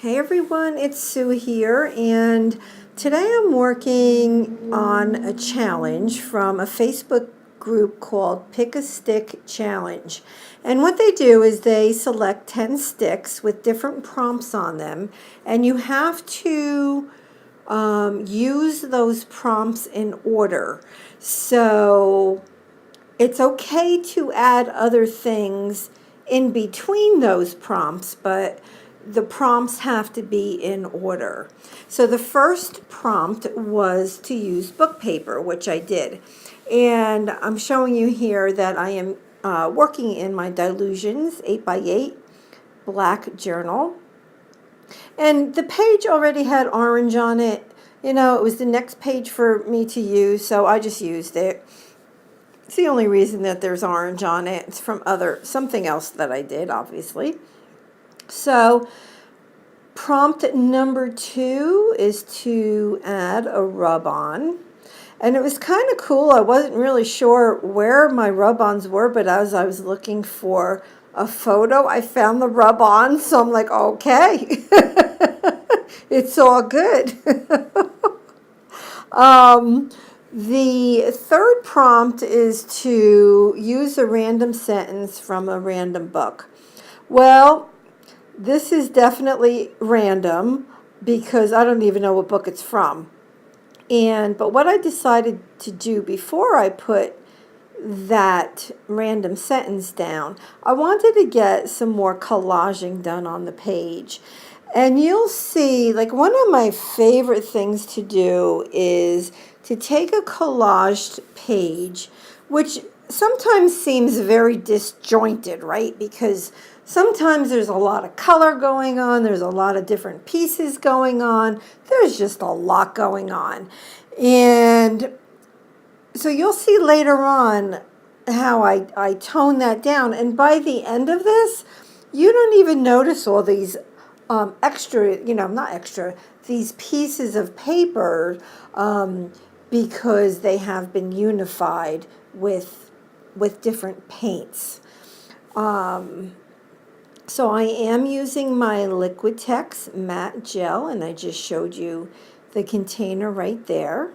Hey everyone, it's Sue here, and today I'm working on a challenge from a Facebook group called Pick a Stick Challenge. And what they do is they select 10 sticks with different prompts on them, and you have to use those prompts in order. So it's okay to add other things in between those prompts, but the prompts have to be in order. So the first prompt was to use book paper, which I did. And I'm showing you here that I am working in my Dilutions 8x8 black journal. And the page already had orange on it. You know, it was the next page for me to use, so I just used it. It's the only reason that there's orange on it. It's from something else that I did, obviously. So prompt number 2 is to add a rub-on. And it was kind of cool. I wasn't really sure where my rub-ons were, but as I was looking for a photo, I found the rub-on. So I'm like, okay, it's all good. The third prompt is to use a random sentence from a random book. Well, this is definitely random because I don't even know what book it's from. But what I decided to do before I put that random sentence down, I wanted to get some more collaging done on the page. And you'll see, like, one of my favorite things to do is to take a collaged page, which sometimes seems very disjointed, right? Because sometimes there's a lot of color going on, there's a lot of different pieces going on, there's just a lot going on. And so you'll see later on how I tone that down. And by the end of this, you don't even notice all these these pieces of paper because they have been unified with different paints. So I am using my Liquitex matte gel, and I just showed you the container right there.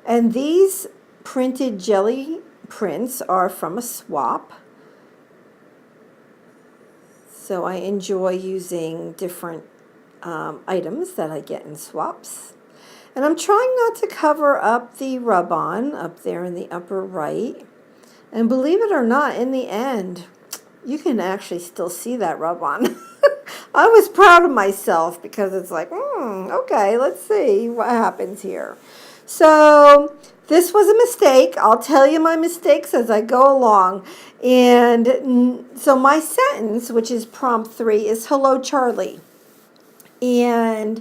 And these printed jelly prints are from a swap. So I enjoy using different items that I get in swaps. And I'm trying not to cover up the rub-on up there in the upper right. And believe it or not, in the end, you can actually still see that rub-on. I was proud of myself because it's like, okay, let's see what happens here. So this was a mistake. I'll tell you my mistakes as I go along. And so my sentence, which is prompt 3, is hello, Charlie. And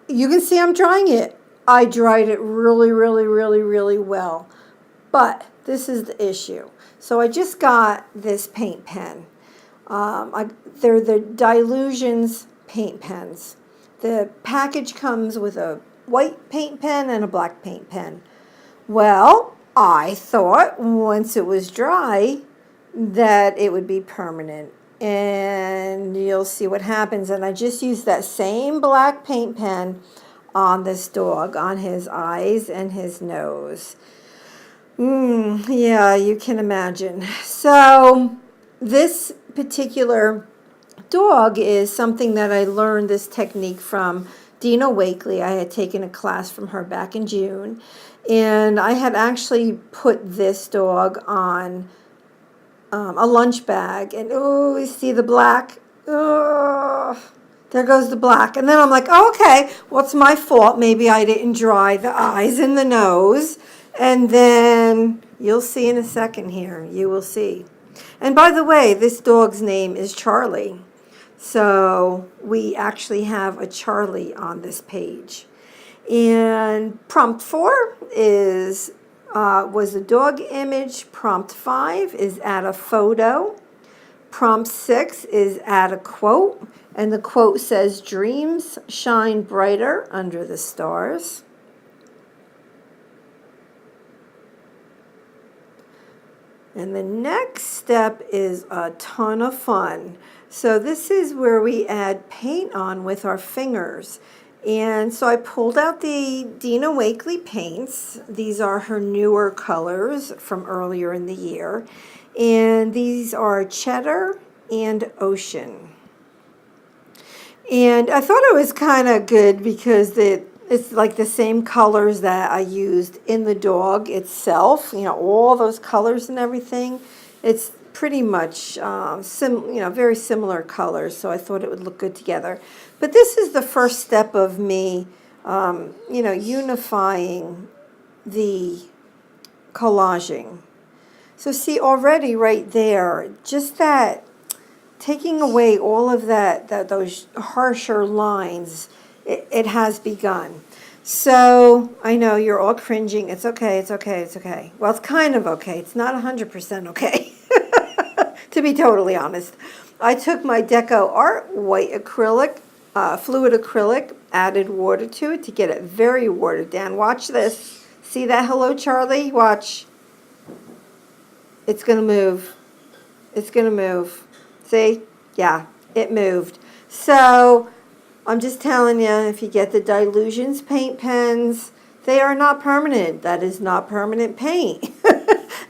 you can see I'm drying it. I dried it really, really, really, really well. But this is the issue. So I just got this paint pen. They're the Dilutions paint pens. The package comes with a white paint pen and a black paint pen. Well, I thought once it was dry that it would be permanent. And you'll see what happens. And I just used that same black paint pen on this dog, on his eyes and his nose. Yeah, you can imagine. So this particular dog is something that I learned this technique from Dina Wakely. I had taken a class from her back in June. And I had actually put this dog on a lunch bag. And, you see the black? Oh, there goes the black. And then I'm like, okay, well, it's my fault. Maybe I didn't dry the eyes and the nose. And then you'll see in a second here. You will see. And by the way, this dog's name is Charlie. So we actually have a Charlie on this page. And prompt 4 was a dog image. Prompt 5 is add a photo. Prompt 6 is add a quote. And the quote says, "Dreams shine brighter under the stars." And the next step is a ton of fun. So this is where we add paint on with our fingers. And so I pulled out the Dina Wakley paints. These are her newer colors from earlier in the year. And these are Cheddar and Ocean. And I thought it was kind of good because it's like the same colors that I used in the dog itself, all those colors and everything. It's pretty much very similar colors, so I thought it would look good together. But this is the first step of me, unifying the collaging. So see, already right there, just that, taking away all of those harsher lines, it has begun. So I know you're all cringing. It's okay, it's okay, it's okay. Well, it's kind of okay. It's not 100% okay, to be totally honest. I took my Deco Art white acrylic, fluid acrylic, added water to it to get it very watered down. Watch this. See that Hello Charlie? Watch. It's going to move. It's going to move. See? Yeah, it moved. So I'm just telling you, if you get the Dilutions paint pens, they are not permanent. That is not permanent paint.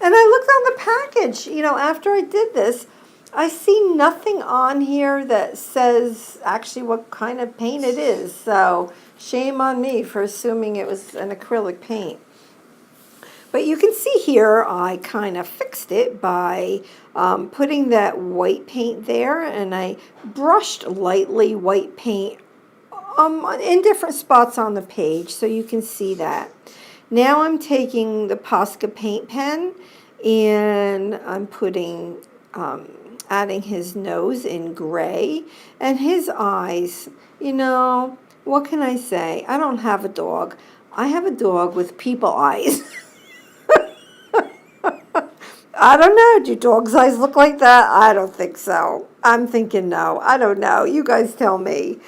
And I looked on the package, after I did this, I see nothing on here that says actually what kind of paint it is. So shame on me for assuming it was an acrylic paint. But you can see here I kind of fixed it by putting that white paint there, and I brushed lightly white paint in different spots on the page so you can see that. Now I'm taking the Posca paint pen and I'm putting, adding his nose in gray and his eyes. What can I say? I don't have a dog. I have a dog with people eyes. I don't know. Do dogs' eyes look like that? I don't think so. I'm thinking no. I don't know. You guys tell me.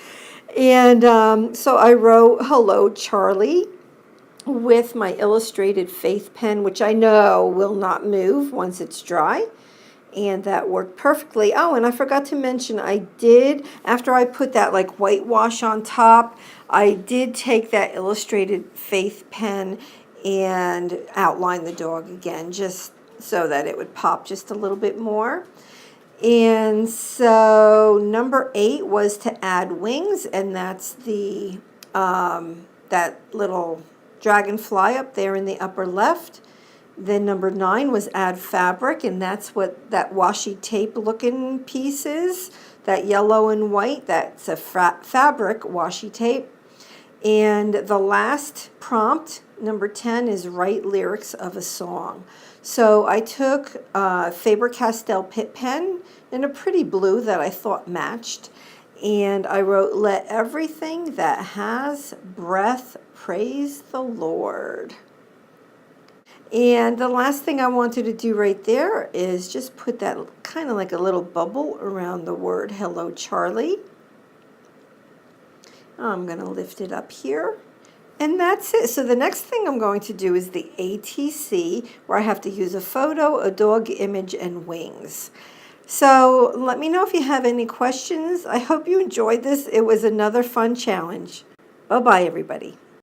And so I wrote Hello Charlie with my illustrated faith pen, which I know will not move once it's dry. And that worked perfectly. Oh, and I forgot to mention, I did, after I put that like whitewash on top, I did take that illustrated faith pen and outline the dog again, just so that it would pop just a little bit more. And so number 8 was to add wings, and that's the that little dragonfly up there in the upper left. Then number 9 was add fabric, and that's what that washi tape looking piece is, that yellow and white. That's a fabric washi tape. And the last prompt, number 10, is write lyrics of a song. So I took a Faber-Castell Pitt pen in a pretty blue that I thought matched, and I wrote, let everything that has breath praise the Lord. And the last thing I wanted to do right there is just put that kind of like a little bubble around the word Hello Charlie. I'm going to lift it up here. And that's it. So the next thing I'm going to do is the ATC, where I have to use a photo, a dog image, and wings. So let me know if you have any questions. I hope you enjoyed this. It was another fun challenge. Bye-bye, everybody.